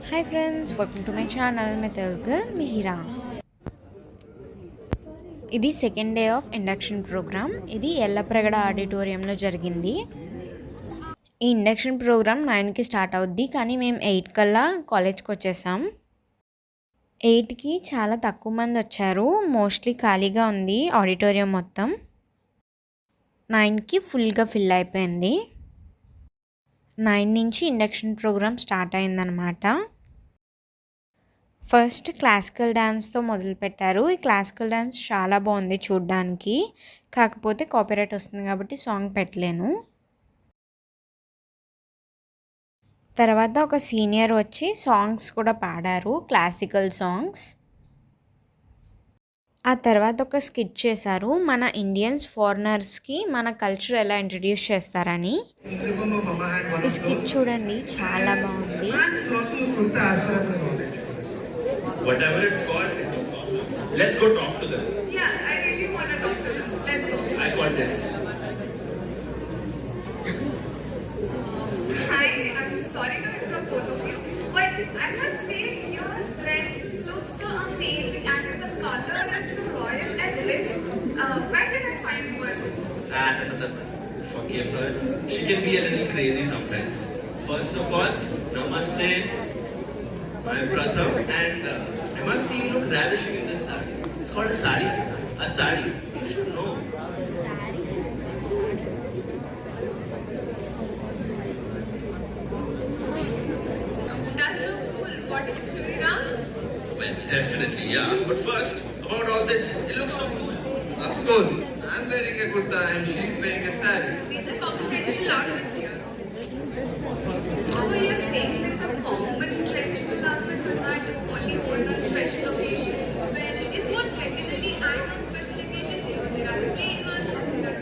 Hi friends, welcome to my channel. My Telugu Mihira. ఇది second day of induction programme. ఇది ఎల్లప్రగడ ఆడిటోరియంలో జరిగింది. ఈ ఇండక్షన్ ప్రోగ్రామ్ 9కి స్టార్ట్ అవుద్ది, కానీ మేము 8 కల్లా కాలేజ్కి వచ్చేసాం. 8కి చాలా తక్కువ మంది వచ్చారు. మోస్ట్లీ ఖాళీగా ఉంది ఆడిటోరియం మొత్తం. 9కి ఫుల్గా ఫిల్ అయిపోయింది. 9 నుంచి ఇండక్షన్ ప్రోగ్రామ్ స్టార్ట్ అయిందనమాట. ఫస్ట్ క్లాసికల్ డ్యాన్స్తో మొదలుపెట్టారు. ఈ క్లాసికల్ డ్యాన్స్ చాలా బాగుంది చూడ్డానికి, కాకపోతే కాపీరైట్ వస్తుంది కాబట్టి సాంగ్ పెట్టలేను. తర్వాత ఒక సీనియర్ వచ్చి సాంగ్స్ కూడా పాడారు, క్లాసికల్ సాంగ్స్. ఆ తర్వాత ఒక స్కిట్ చేశారు, మన ఇండియన్స్ ఫారినర్స్కి మన కల్చర్ ఎలా ఇంట్రడ్యూస్ చేస్తారని. ఈ స్కిట్ చూడండి, చాలా బాగుంది. Whatever it's called, let's go talk to them. Yeah, I really want to talk to them. Let's go. I got this. Hi, I'm sorry to interrupt both of you, but I must say your dresses look so amazing and the color is so royal and rich. Where can I find one? Forgive her. She can be a little crazy sometimes. First of all, namaste. My brother, and I must see you look ravishing in this sari. It's called a sari, Sita. A sari. You should know. That's so cool. What is Shira? Well, definitely, yeah. But first, about all this, it looks so cool. Of course, I'm wearing a kurta and she's wearing a sari. These are common traditional outfits here. So you're saying there's a common traditional outfits are not only worn on special occasions? Well, it's worn regularly and on special occasions. You know, there are the plain ones and there are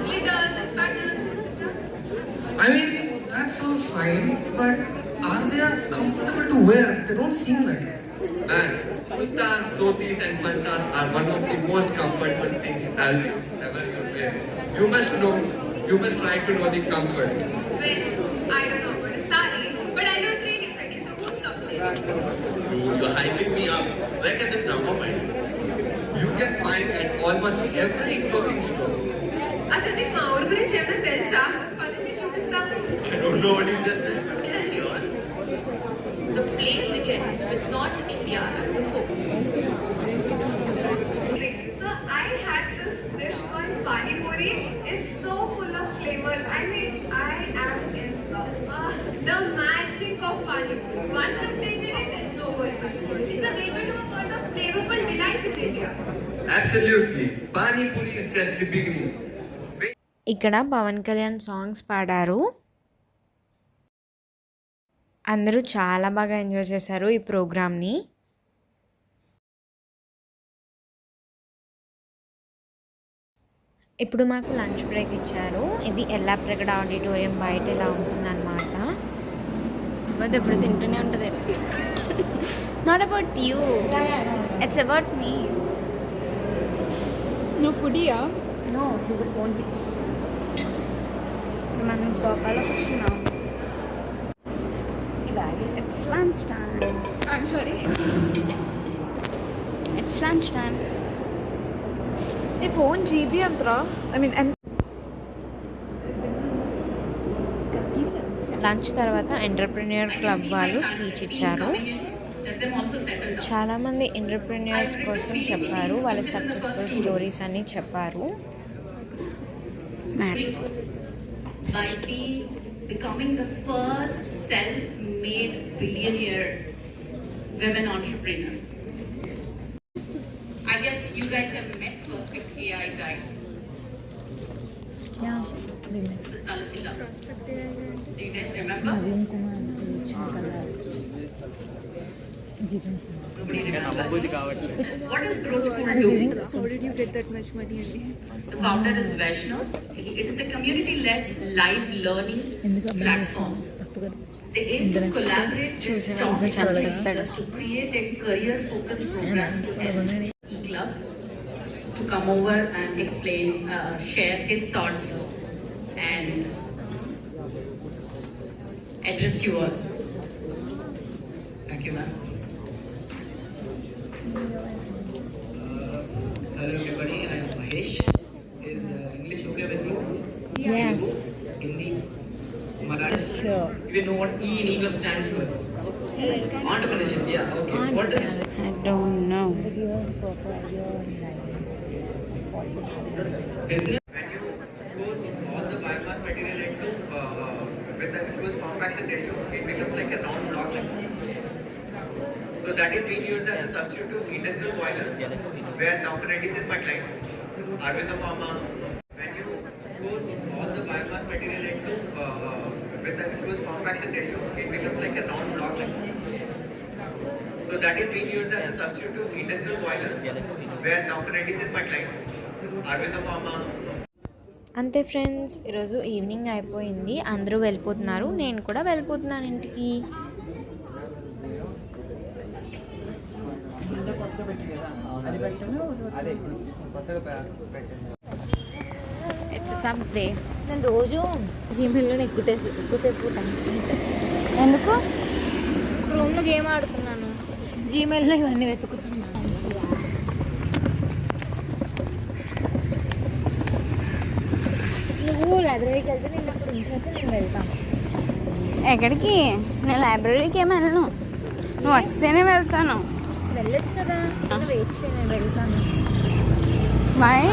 glitters and patterns, etc. I mean, that's all fine, but are they comfortable to wear? They don't seem like it. Man, kurtas, dhotis and panchas are one of the most comfortable things I'll ever wear. You must try to know the comfort. Well, I don't know about a sari, but I look really pretty, so who's complaining? You're hyping me up. Where can this number find? You can find at almost every clothing store. అసలు మీకు మా ఊరు గురించి ఏమైనా తెలుసా? పద్ధతి చూపిస్తాము. I don't know what you just said, but carry on. The play begins with not India as before. So I had this dish called pani puri. It's so full of flavor. I mean, I am in love. The magic of pani puri. Once you've tasted it, there's no going back. It's a gateway to a world of flavorful delight in India. Absolutely. Pani puri is just the beginning. ఇక్కడ Pawan Kalyan songs పాడారు. అందరూ చాలా బాగా enjoy చేశారు ఈ ప్రోగ్రామ్ని. ఇప్పుడు మాకు లంచ్ బ్రేక్ ఇచ్చారు. ఇది ఎల్లప్రగడ ఆడిటోరియం బయట ఇలా ఉంటుందన్నమాట. అది ఎప్పుడు తింటూనే ఉంటుంది. Not about you, it's about me. నువ్వు ఫుడీయా? No, she's phone. మనం సోఫాలో కూర్చున్నాం. It's lunch time. I'm sorry. It's lunch time. ఈ ఫోన్ జీబీ అంతరా? ఐ మీన్ లంచ్ తర్వాత ఎంటర్ప్రెన్యూర్ క్లబ్ వాళ్ళు స్పీచ్ ఇచ్చారు. చాలామంది ఎంటర్ప్రెన్యూర్స్ కోసం చెప్పారు, వాళ్ళ సక్సెస్ఫుల్ స్టోరీస్ అన్నీ చెప్పారు. By becoming the first self-made billionaire women entrepreneur. I guess you guys have met Prospect AI guy. Yeah, we met. Talasila. Do you guys remember? Nobody remembers. What does Grow School do? how did you get that much money? The founder is Vaishnav. It is a community-led live learning platform. They aim to collaborate with top leaders to create a career-focused programs to help E-Club to come over and explain, share his thoughts and address you all. you, ma'am. Hello, everybody. I am Mahesh. Is English okay with you? Yes. Telugu, Hindi, Marathi. Sure. You know what E in E-Club stands for? Entrepreneurship. Yeah. Okay. What does it? I don't know. Business. When you fuse all the biomass material into with the fused compaction ratio, it becomes like a round block. So that is being used as a substitute to industrial boilers, where Dr. Reddy's is my client. Arvind Pharma. When you fuse all the biomass material into with the fused compaction ratio, it becomes like a round block. So that is being used as a substitute to industrial boilers, where Dr. Reddy's is my client. Arvind Pharma. అంతే friends, ఈరోజు evening అయిపోయింది, అందరూ వెళ్ళిపోతున్నారు, నేను కూడా వెళ్ళిపోతున్నాను ఇంటికి. It's subway. నేను రోజు జీమెయిల్లో ఎక్కువసేపు టైం స్పెండ్ చేస్తాను. ఎందుకు? రూమ్లో గేమ్ ఆడుతున్నాను, జీమెయిల్లో ఇవన్నీ వెతుకుతున్నాను. నువ్వు లైబ్రరీకి వెళ్తే నేను అప్పుడు ఇంట్లో నేను వెళ్తాను. ఎక్కడికి? నేను లైబ్రరీకి ఏమి వెళ్ళను, నువ్వు వస్తేనే వెళ్తాను. వెళ్ళొచ్చు కదా, వెయిట్ చేయి, నేను వెళ్తాను. బాయ్.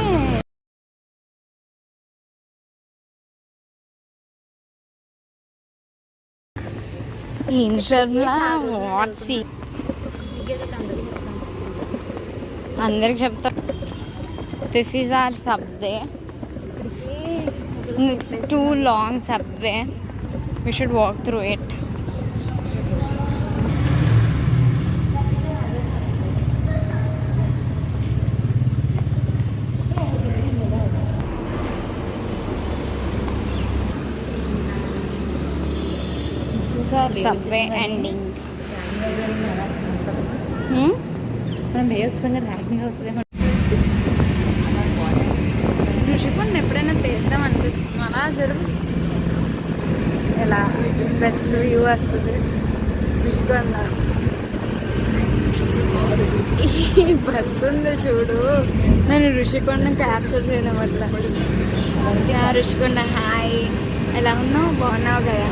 ఇన్షర్లా వాట్సీ అందరికి చెప్తా. This is our subway. It's too long subway. We should walk through it. This is our subway ending. మనం వేయొచ్చంగా ర్యాకింగ్ అవుతుందేమో. ఋషికొండ ఎప్పుడైనా తీద్దాం అనిపిస్తుంది, అలా జరుగు. ఎలా బెస్ట్ వ్యూ వస్తుంది ఋషికొండ. ఈ బస్సు ఉంది చూడు, నేను ఋషికొండ క్యాప్చర్ చేయడం వల్ల. ఋషికొండ హాయ్, ఎలా ఉన్నావు? బాగున్నావు కదా?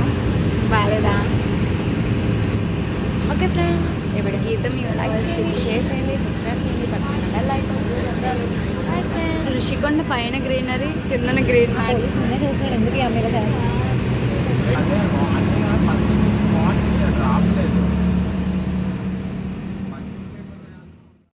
బాగాలేదా? ఓకే ఫ్రెండ్స్, ఇప్పుడు గీత మీకు లైక్ చేయండి, షేర్ చేయండి, సబ్స్క్రైబ్ చేయండి, పక్కన లైక్ హాయ్ ఫ్రెండ్స్. ఋషికొండ పైన గ్రీనరీ, కిందన గ్రీన్ మ్యాట్. చూస్తున్నాడు ఎందుకు ఈ అమ్మాయిలో